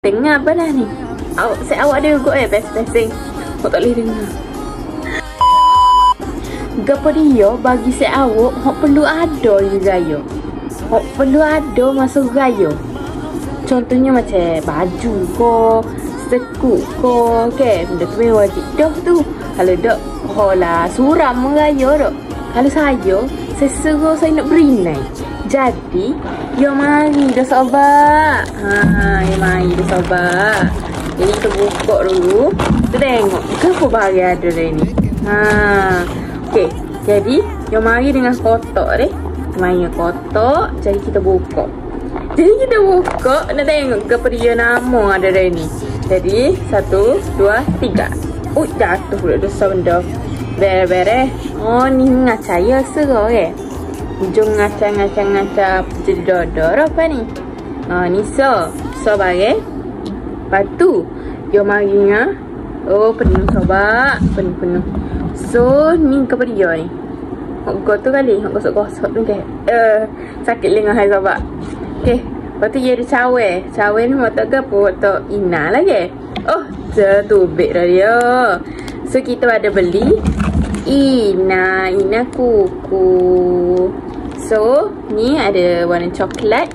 Dengar apa dah ni? Awak ada juga best-besting. Awak tak boleh dengar. Gapa dia bagi awak, awak perlu ada je gaya. Awak perlu ada masa gaya. Contohnya macam baju ko, sekut ko, okay? Benda tu memang wajib dah tu. Kalau tak, lah suram gaya dah. Kalau saya suruh saya nak berinai. Jadi, yo mari dah sabar. Yo mari dah sabar. Jadi kita buka dulu. Kita tengok apa bahagian ada dari ni. Okey. Jadi, yo mari dengan kotak deh. Mari dengan kotak. Jadi kita buka. Nak tengok ke dia nama ada dari ni. Jadi, 1, 2, 3. Jatuh pula dosa benda. Bere-bere. Oh, ni ngacaya serah Jom ngaca jadi dodor apa ni? Ni so bagi. Lepas tu, yo mari nga. Oh, penuh sobat. Penuh. So, ni ke dia ni? Hok tu kali. Hok gosok tu ke? Sakit lengah hai sobat. Okay. Lepas tu, dia ada cawe. Cawe ni mata ke apa? Mata ina lagi. Oh, tertubik dah dia. So, kita ada beli ina kuku. So, ni ada warna coklat.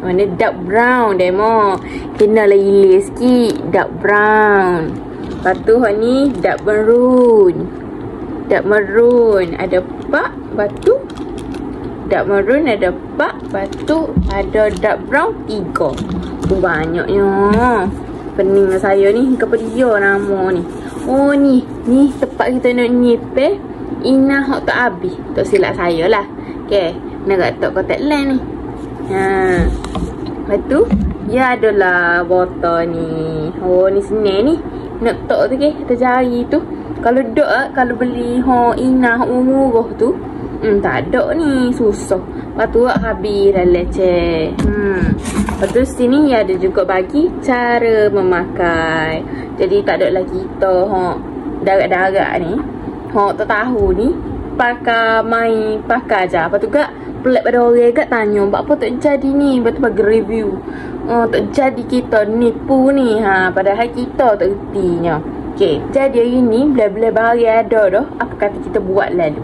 Warna dark brown demo. Kena lagi sikit dark brown. Lepas tu ni dark maroon. Ada pak. Lepas tu dark maroon ada pak. Lepas tu ada dark brown 3. Banyaknya. Pening saya ni. Apa dia nama ni? Oh ni tempat kita nak nyepeh. Ina hok tak habis. Tak silap saya lah. Okay. Nak tak kotak lain ni. Lepas tu, dia adalah botol ni. Oh, ni senang ni. Nak tak tu ke? Kita jari tu. Kalau beli ina murah tu. Tak ada ni. Susah. Lepas tu, habis dah leceh. Lepas tu, sini ada juga bagi cara memakai. Jadi, tak ada lagi kita darat-darat ni. Tak tahu ni. Pakai je. Lepas tu kak pelik pada orang kak tanya apa tak jadi ni. Lepas tu bagi review. Tak jadi kita nipu ni. Padahal kita tak ertinya. Okay. Jadi hari ni bila-bila bahari ada dah. Apa kata kita buat lalu.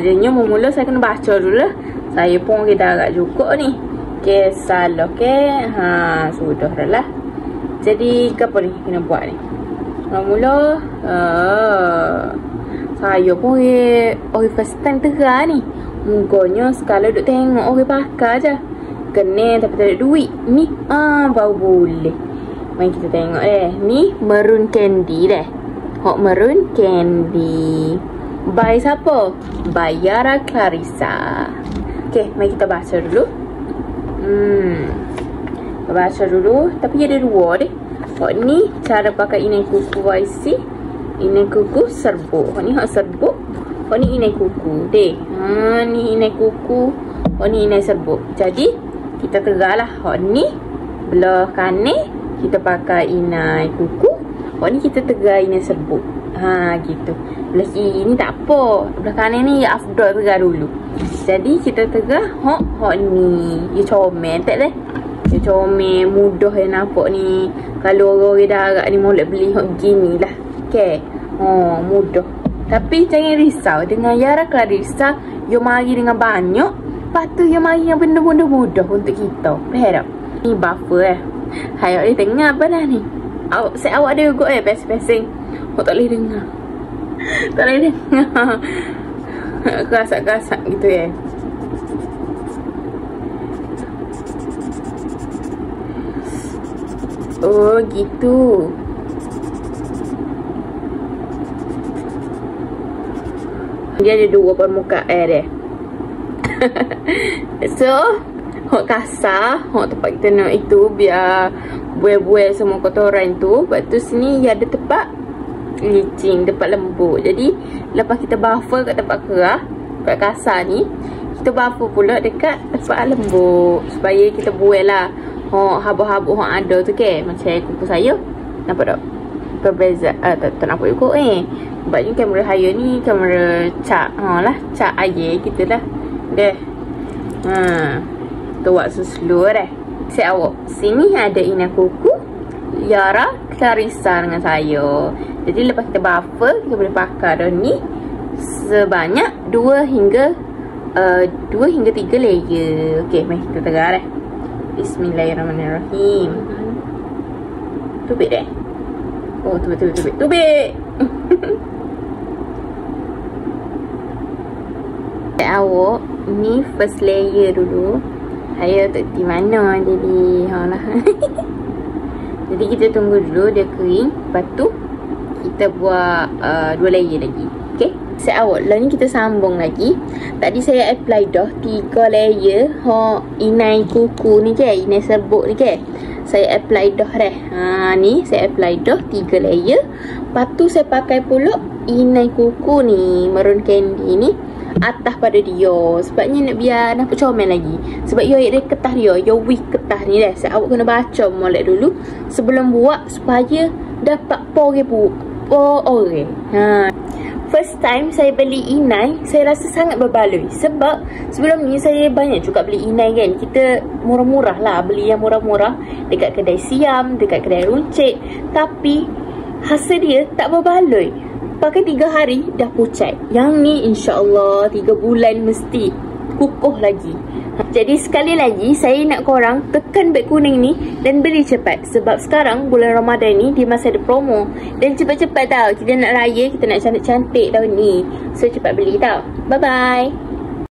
Jadinya mula saya kena baca dulu lah. Saya pun pergi darat juga ni. Okay. Salah. Okay. Sudah dah lah. Jadi apa ni kena buat ni. Mula saya pun orang first time terang ni. Mungkinnya sekali duk tengok orang pakai je. Kena tapi tak ada duit. Ni baru boleh. Mari kita tengok Ni maroon candy maroon candy. By siapa? By Yara Clarissa. Okay, mari kita baca dulu. Kita baca dulu. Tapi ada 2 ni cara pakai inai kuku YC. Inai kuku serbuk. Ni serbuk. Ni inai kuku. Ni inai kuku. Ni inai serbuk. Jadi, kita tergalah. Ni belah kanan kita pakai inai kuku. Ni kita tegar inai serbuk. Gitu. Belah kiri ni tak apa. Belah kanan ni afdal tegar dulu. Jadi, kita tegar ni. Dia comel tak dah? Dia comel. Mudah yang nampak ni. Kalau orang darat ni boleh beli gini lah. Okay. Mudah. Tapi jangan risau. Dengan Yara Clarissa, you mari dengan banyak. Lepas tu, you mari yang benda-benda mudah untuk kita. Faham tak? Ni buffer Hai, awak tengah apa dah ni? Awak ada juga best-besting. Awak tak boleh dengar. Tak boleh dengar. Kerasak-kerasak gitu Oh, gitu. Dia ada 2 permukaan dia. So, hok kasar, hok tempat kita nak itu biar buih-buih semua kotoran tu. Lepas tu sini dia ada tempat licin, tempat lembut. Jadi, lepas kita buffer kat tempat kerah, tempat kasar ni, kita buffer pula dekat tempat lembut. Supaya kita buih lah habuk-habuk yang ada tu macam kuku saya. Nampak tak? Berbeza. Tak nampak juga Sebabnya kamera saya ni kamera cat cat air kita dah. Kita buat slow Saya awak. Sini ada Ina Kuku, Yara, Clarissa dengan saya. Jadi lepas kita buffer, kita boleh pakai dah ni sebanyak 2 hingga 3 layer. Okey, mari kita tegar dah. Bismillahirrahmanirrahim. Tubik dah. Oh, tubik. Awak ni first layer dulu. Saya tak di mana jadi lah. Jadi kita tunggu dulu dia kering. Lepas tu kita buat 2 layer lagi. Okay. Set awak lah ni kita sambung lagi. Tadi saya apply dah 3 layer inai kuku ni ke, inai serbuk ni ke. Saya apply dah dah. Ni saya apply dah 3 layer. Lepas tu saya pakai pula inai kuku ni, maroon candy ni atas pada dia. Sebabnya nak biar nampak comel lagi. Sebab dia ketah dia, wig ketah ni dah. Saya awak kena baca molek dulu sebelum buat supaya dapat pore First time saya beli inai, saya rasa sangat berbaloi. Sebab sebelum ni saya banyak juga beli inai kan. Kita murah-murah lah, beli yang murah-murah dekat kedai siam, dekat kedai runcit. Tapi hasil dia tak berbaloi. Pakai 3 hari dah pucat. Yang ni insya-Allah 3 bulan mesti kukuh lagi. Jadi sekali lagi saya nak korang tekan beg kuning ni dan beli cepat. Sebab sekarang bulan Ramadan ni dia masih ada promo. Dan cepat-cepat tau. Kita nak raya, kita nak cantik-cantik tahun ni. So cepat beli tau. Bye bye.